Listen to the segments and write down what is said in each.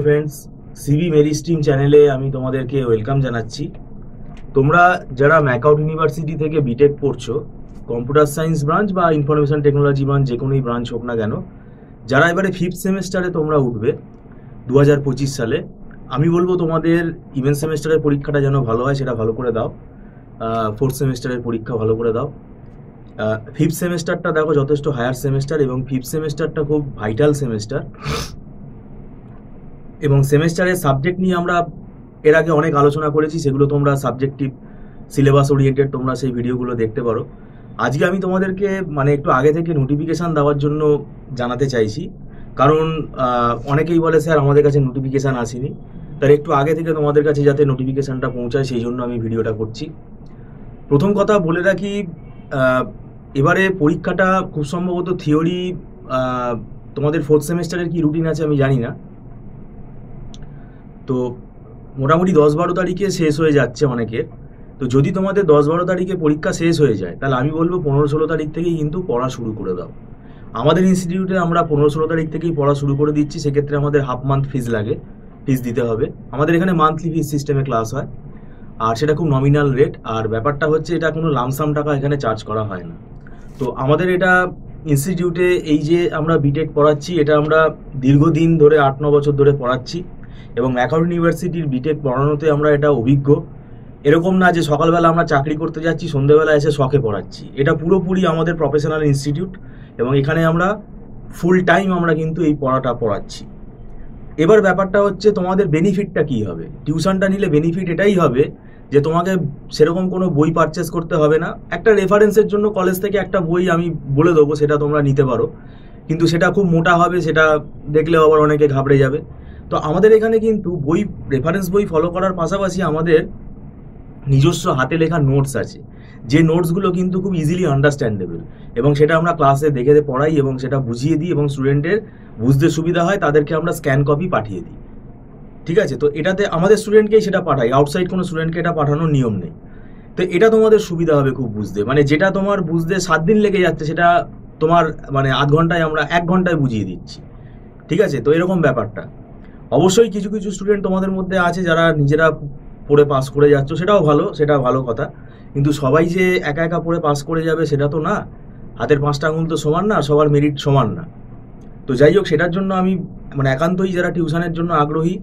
Friends, CB Mary stream চ্যানেলে আমি তোমাদেরকে ওয়েলকাম জানাচ্ছি। তোমরা যারা ম্যাকআউট ইউনিভার্সিটি থেকে বিটেক পড়ছো, কম্পিউটার সায়েন্স ব্রাঞ্চ বা ইনফরমেশন টেকনোলজি ব্রাঞ্চ, যে কোনোই ব্রাঞ্চ হোক না কেন, যারা এবারে 5th সেমেস্টারে তোমরা উঠবে 2025 সালে, আমি বলবো তোমাদের ইভেন সেমেস্টারের পরীক্ষাটা যেন ভালো হয়, সেটা ভালো করে দাও। 4th সেমেস্টারের পরীক্ষা ভালো করে দাও। 5th সেমেস্টারটা দেখো যথেষ্ট হায়ার সেমেস্টার, এবং 5th সেমেস্টারটা খুব ভাইটাল সেমেস্টার। এবং সেমেস্টারের সাবজেক্ট নিয়ে আমরা এর আগে অনেক আলোচনা করেছি, সেগুলো তোমরা সাবজেক্টিভ সিলেবাস ওরিয়েন্টেড তোমরা সেই ভিডিওগুলো দেখতে পারো। আজকে আমি তোমাদেরকে একটু আগে থেকে নোটিফিকেশান দেওয়ার জন্য জানাতে চাইছি, কারণ অনেকেই বলে স্যার আমাদের কাছে নোটিফিকেশান আসেনি, তার একটু আগে থেকে তোমাদের কাছে যাতে নোটিফিকেশানটা পৌঁছায় সেই জন্য আমি ভিডিওটা করছি। প্রথম কথা বলে রাখি, এবারে পরীক্ষাটা খুব সম্ভবত থিওরি, তোমাদের 4th সেমেস্টারের কি রুটিন আছে আমি জানি না, তো মোটামুটি 10-12 তারিখে শেষ হয়ে যাচ্ছে অনেকের। তো যদি তোমাদের 10-12 তারিখে পরীক্ষা শেষ হয়ে যায়, তাহলে আমি বলবো 15-16 তারিখ থেকেই কিন্তু পড়া শুরু করে দাও। আমাদের ইনস্টিটিউটে আমরা 15-16 তারিখ থেকেই পড়া শুরু করে দিচ্ছি। সেক্ষেত্রে আমাদের হাফ মান্থ ফিজ লাগে, ফিজ দিতে হবে। আমাদের এখানে মান্থলি ফিজ সিস্টেমে ক্লাস হয়, আর সেটা খুব নমিনাল রেট। আর ব্যাপারটা হচ্ছে, এটা কোনো লামসাম টাকা এখানে চার্জ করা হয় না। তো আমাদের এটা ইনস্টিটিউটে এই যে আমরা বিটেক পড়াচ্ছি, এটা আমরা দীর্ঘদিন ধরে 8-9 বছর ধরে পড়াচ্ছি, এবং ম্যাকআউট ইউনিভার্সিটির বিটেক পড়ানোতে আমরা এটা অভিজ্ঞ। এরকম না যে সকালবেলা আমরা চাকরি করতে যাচ্ছি, সন্ধ্যেবেলা এসে শখে পড়াচ্ছি। এটা পুরোপুরি আমাদের প্রফেশনাল ইনস্টিটিউট, এবং এখানে আমরা ফুল টাইম আমরা কিন্তু এই পড়াটা পড়াচ্ছি। এবার ব্যাপারটা হচ্ছে, তোমাদের বেনিফিটটা কী হবে? টিউশনটা নিলে বেনিফিট এটাই হবে যে তোমাকে সেরকম কোনো বই পারচেস করতে হবে না। একটা রেফারেন্সের জন্য কলেজ থেকে একটা বই আমি বলে দেবো, সেটা তোমরা নিতে পারো, কিন্তু সেটা খুব মোটা হবে, সেটা দেখলেও আবার অনেকে ঘাবড়ে যাবে। তো আমাদের এখানে কিন্তু বই, রেফারেন্স বই ফলো করার পাশাপাশি আমাদের নিজস্ব হাতে লেখা নোটস আছে, যে নোটসগুলো কিন্তু খুব ইজিলি আন্ডারস্ট্যান্ডেবল, এবং সেটা আমরা ক্লাসে দেখে পড়াই এবং সেটা বুঝিয়ে দিই, এবং স্টুডেন্টের বুঝতে সুবিধা হয়, তাদেরকে আমরা স্ক্যান কপি পাঠিয়ে দিই। ঠিক আছে, তো এটাতে আমাদের স্টুডেন্টকেই সেটা পাঠাই, আউটসাইড কোনো স্টুডেন্টকে এটা পাঠানোর নিয়ম নেই। তো এটা তোমাদের সুবিধা হবে খুব বুঝতে, যেটা তোমার বুঝতে 7 দিন লেগে যাচ্ছে, সেটা তোমার আধ ঘন্টায় আমরা 1 ঘন্টায় বুঝিয়ে দিচ্ছি। ঠিক আছে, তো এরকম ব্যাপারটা। অবশ্যই কিছু কিছু স্টুডেন্ট তোমাদের মধ্যে আছে যারা নিজেরা পড়ে পাস করে যাচ্ছ, সেটাও ভালো, সেটা ভালো কথা, কিন্তু সবাই যে একা একা পড়ে পাস করে যাবে সেটা তো না। হাতের 5টা আঙুল তো সমান না, সবার মেরিট সমান না। তো যাই হোক, সেটার জন্য আমি একান্তই যারা টিউশনের জন্য আগ্রহী,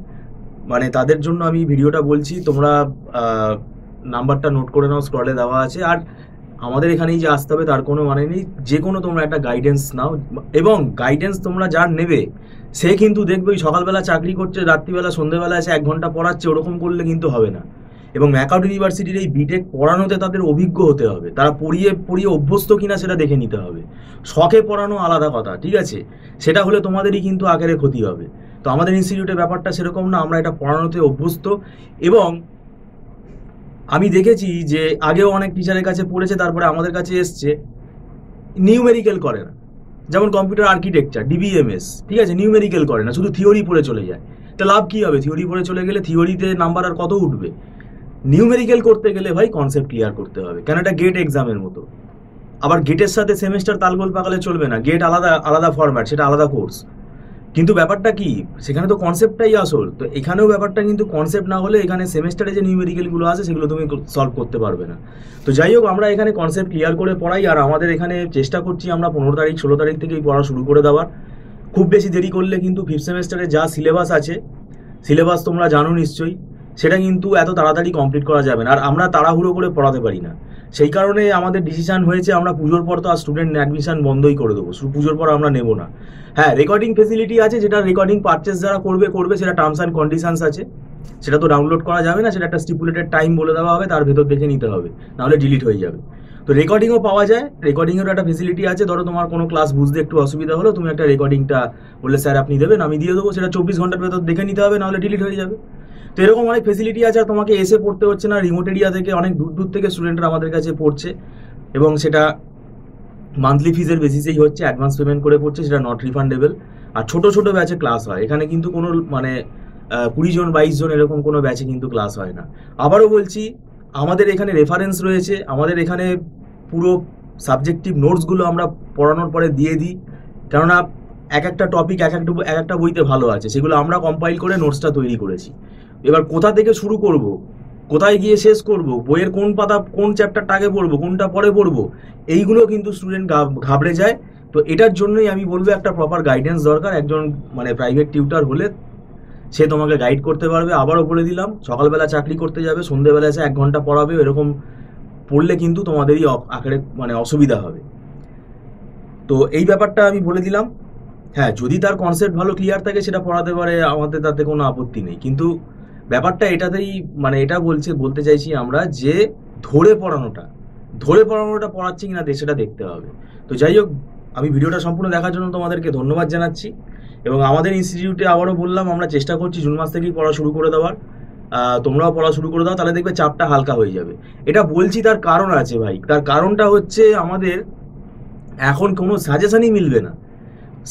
তাদের জন্য আমি ভিডিওটা বলছি। তোমরা নাম্বারটা নোট করে নাও, স্ক্রলে দেওয়া আছে। আর আমাদের এখানেই যে আসতে হবে তার কোনো মানে নেই, যে কোনো তোমরা একটা গাইডেন্স নাও, এবং গাইডেন্স তোমরা যার নেবে সে কিন্তু দেখবে সকালবেলা চাকরি করছে, রাত্রিবেলা সন্ধ্যেবেলা এসে 1 ঘন্টা পড়াচ্ছে, ওরকম করলে কিন্তু হবে না। এবং ম্যাকআউট ইউনিভার্সিটির এই বিটেক পড়ানোতে তাদের অভিজ্ঞ হতে হবে, তারা পড়িয়ে পড়িয়ে অভ্যস্ত কিনা সেটা দেখে নিতে হবে। শখে পড়ানো আলাদা কথা, ঠিক আছে, সেটা হলে তোমাদেরই কিন্তু আখেরে ক্ষতি হবে। তো আমাদের ইনস্টিটিউটের ব্যাপারটা সেরকম না, আমরা এটা পড়ানোতে অভ্যস্ত। এবং আমি দেখেছি যে আগেও অনেক টিচারের কাছে পড়েছে, তারপরে আমাদের কাছে এসছে, নিউমেরিক্যাল করে না। যেমন কম্পিউটার আর্কিটেকচার, ডিবিএমএস, ঠিক আছে, নিউমেরিক্যাল করে না, শুধু থিওরি পড়ে চলে যায়। তো লাভ কী হবে? থিওরি পড়ে চলে গেলে থিওরিতে নাম্বার আর কত উঠবে? নিউমেরিক্যাল করতে গেলে ভাই কনসেপ্ট ক্লিয়ার করতে হবে, কেন এটা গেট এক্সামের মতো। আবার গেটের সাথে সেমেস্টার তালগোল পাকালে চলবে না, গেট আলাদা আলাদা ফরম্যাট, সেটা আলাদা কোর্স। কিন্তু ব্যাপারটা কি, সেখানে তো কনসেপ্টটাই আসল। তো এখানেও ব্যাপারটা কিন্তু কনসেপ্ট না হলে এখানে সেমেস্টারে যে নিউমেরিক্যালগুলো আছে সেগুলো তুমি সলভ করতে পারবে না। তো যাই হোক, আমরা এখানে কনসেপ্ট ক্লিয়ার করে পড়াই, আর আমাদের এখানে চেষ্টা করছি আমরা 15 তারিখ 16 তারিখ থেকেই পড়া শুরু করে দেওয়ার। খুব বেশি দেরি করলে কিন্তু 5th সেমেস্টারে যা সিলেবাস আছে, সিলেবাস তোমরা জানো নিশ্চয়ই, সেটা কিন্তু এত তাড়াতাড়ি কমপ্লিট করা যাবে না, আর আমরা তাড়াহুড়ো করে পড়াতে পারি না। সেই কারণে আমাদের ডিসিশন হয়েছে, আমরা পুজোর পর তো আর স্টুডেন্ট অ্যাডমিশন বন্ধই করে দেবো, পুজোর পর আমরা নেবো না। হ্যাঁ, রেকর্ডিং ফেসিলিটি আছে, যেটা রেকর্ডিং পারচেস যারা করবে সেটা টার্মস অ্যান্ড কন্ডিশনস আছে, সেটা তো ডাউনলোড করা যাবে না, সেটা একটা স্টিপুলেটেড টাইম বলে দেওয়া হবে, তার ভেতর দেখে নিতে হবে, নাহলে ডিলিট হয়ে যাবে। তো রেকর্ডিংও পাওয়া যায়, রেকর্ডিংয়েরও একটা ফেসিলিটি আছে। ধরো তোমার কোনো ক্লাস বুঝতে একটু অসুবিধা হলো, তুমি একটা রেকর্ডিংটা বললে স্যার আপনি দেবেন, আমি দিয়ে দেবো, সেটা 24 ঘন্টার ভেতর দেখে নিতে হবে, নাহলে ডিলিট হয়ে যাবে। তো এরকম অনেক ফেসিলিটি আছে, আর তোমাকে এসে পড়তে হচ্ছে না। রিমোট এরিয়া থেকে অনেক দূর দূর থেকে স্টুডেন্টরা আমাদের কাছে পড়ছে, এবং সেটা মান্থলি ফিজের বেসিসেই হচ্ছে, অ্যাডভান্স পেমেন্ট করে পড়ছে, সেটা নট রিফান্ডেবল। আর ছোট ছোট ব্যাচে ক্লাস হয়, এখানে কিন্তু কোনো 20 জন 22 জন এরকম কোনো ব্যাচে কিন্তু ক্লাস হয় না। আবারও বলছি, আমাদের এখানে রেফারেন্স রয়েছে, আমাদের এখানে পুরো সাবজেক্টিভ নোটসগুলো আমরা পড়ানোর পরে দিয়ে দিই, কেননা এক একটা টপিক এক একটা বইতে ভালো আছে, সেগুলো আমরা কম্পাইল করে নোটসটা তৈরি করেছি। এবার কোথা থেকে শুরু করব, কোথায় গিয়ে শেষ করব, বইয়ের কোন পাতা কোন চ্যাপ্টারটা আগে পড়বো, কোনটা পরে পড়বো, এইগুলো কিন্তু স্টুডেন্ট ঘাবড়ে যায়। তো এটার জন্যই আমি বলবো একটা প্রপার গাইডেন্স দরকার। একজন মানে প্রাইভেট টিউটার হলে সে তোমাকে গাইড করতে পারবে। আবারও বলে দিলাম, সকালবেলা চাকরি করতে যাবে, সন্ধ্যেবেলা এসে 1 ঘন্টা পড়াবে, এরকম পড়লে কিন্তু তোমাদেরই আকারে মানে অসুবিধা হবে। তো এই ব্যাপারটা আমি বলে দিলাম। হ্যাঁ, যদি তার কনসেপ্ট ভালো ক্লিয়ার থাকে সেটা পড়াতে পারে, আমাদের তাতে কোনো আপত্তি নেই। কিন্তু ব্যাপারটা এটাতেই মানে এটা বলতে চাইছি আমরা যে ধরে পড়ানোটা পড়াচ্ছি কিনা সেটা দেখতে হবে। তো যাই হোক, আমি ভিডিওটা সম্পূর্ণ দেখার জন্য তোমাদেরকে ধন্যবাদ জানাচ্ছি। এবং আমাদের ইনস্টিটিউটে আবারও বললাম, আমরা চেষ্টা করছি জুন মাস থেকেই পড়া শুরু করে দেওয়ার। তোমরাও পড়া শুরু করে দাও, তাহলে দেখবে চাপটা হালকা হয়ে যাবে। এটা বলছি তার কারণ আছে ভাই। তার কারণটা হচ্ছে আমাদের এখন কোনো সাজেশনই মিলবে না।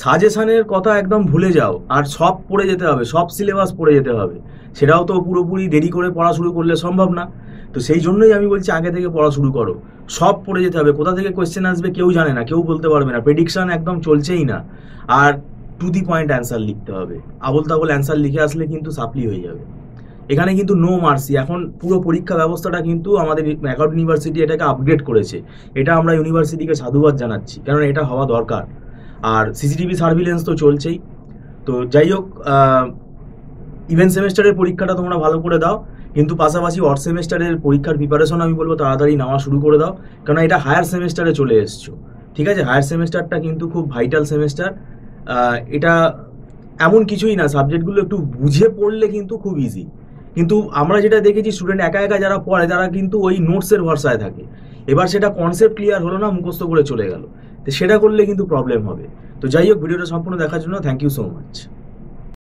সাজেশনের কথা একদম ভুলে যাও, আর সব পড়ে যেতে হবে, সব সিলেবাস পড়ে যেতে হবে। সেটাও তো পুরোপুরি দেরি করে পড়া শুরু করলে সম্ভব না। তো সেই জন্যই আমি বলছি আগে থেকে পড়া শুরু করো, সব পড়ে যেতে হবে। কোথা থেকে কোয়েশ্চেন আসবে কেউ জানে না, কেউ বলতে পারবে না, প্রেডিকশন একদম চলছেই না। আর টু দি পয়েন্ট অ্যান্সার লিখতে হবে। আবল তাবল অ্যান্সার লিখে আসলে কিন্তু সাপ্লি হয়ে যাবে। এখানে কিন্তু নো মার্সি। এখন পুরো পরীক্ষা ব্যবস্থাটা কিন্তু আমাদের ম্যাকআউট ইউনিভার্সিটি এটাকে আপগ্রেড করেছে। এটা আমরা ইউনিভার্সিটিকে সাধুবাদ জানাচ্ছি, কারণ এটা হওয়া দরকার। আর সিসিটিভি সার্ভিলেন্স তো চলছেই। তো যাই হোক, ইভেন্ট সেমেস্টারের পরীক্ষাটা তোমরা ভালো করে দাও, কিন্তু পাশাপাশি অড সেমেস্টারের পরীক্ষার প্রিপারেশন আমি বলবো তাড়াতাড়ি নেওয়া শুরু করে দাও, কারণ এটা হায়ার সেমেস্টারে চলে এসছো। ঠিক আছে, হায়ার সেমেস্টারটা কিন্তু খুব ভাইটাল সেমেস্টার। এটা এমন কিছুই না, সাবজেক্টগুলো একটু বুঝে পড়লে কিন্তু খুব ইজি। কিন্তু আমরা যেটা দেখেছি, স্টুডেন্ট একা একা যারা পড়ে তারা কিন্তু ওই নোটসের ভরসায় থাকে। এবার সেটা কনসেপ্ট ক্লিয়ার হলো না, মুখস্থ করে চলে গেল, তো সেটা করলে কিন্তু প্রবলেম হবে। তো যাই হোক, ভিডিওটা সম্পূর্ণ দেখার জন্য থ্যাংক ইউ সো মাচ।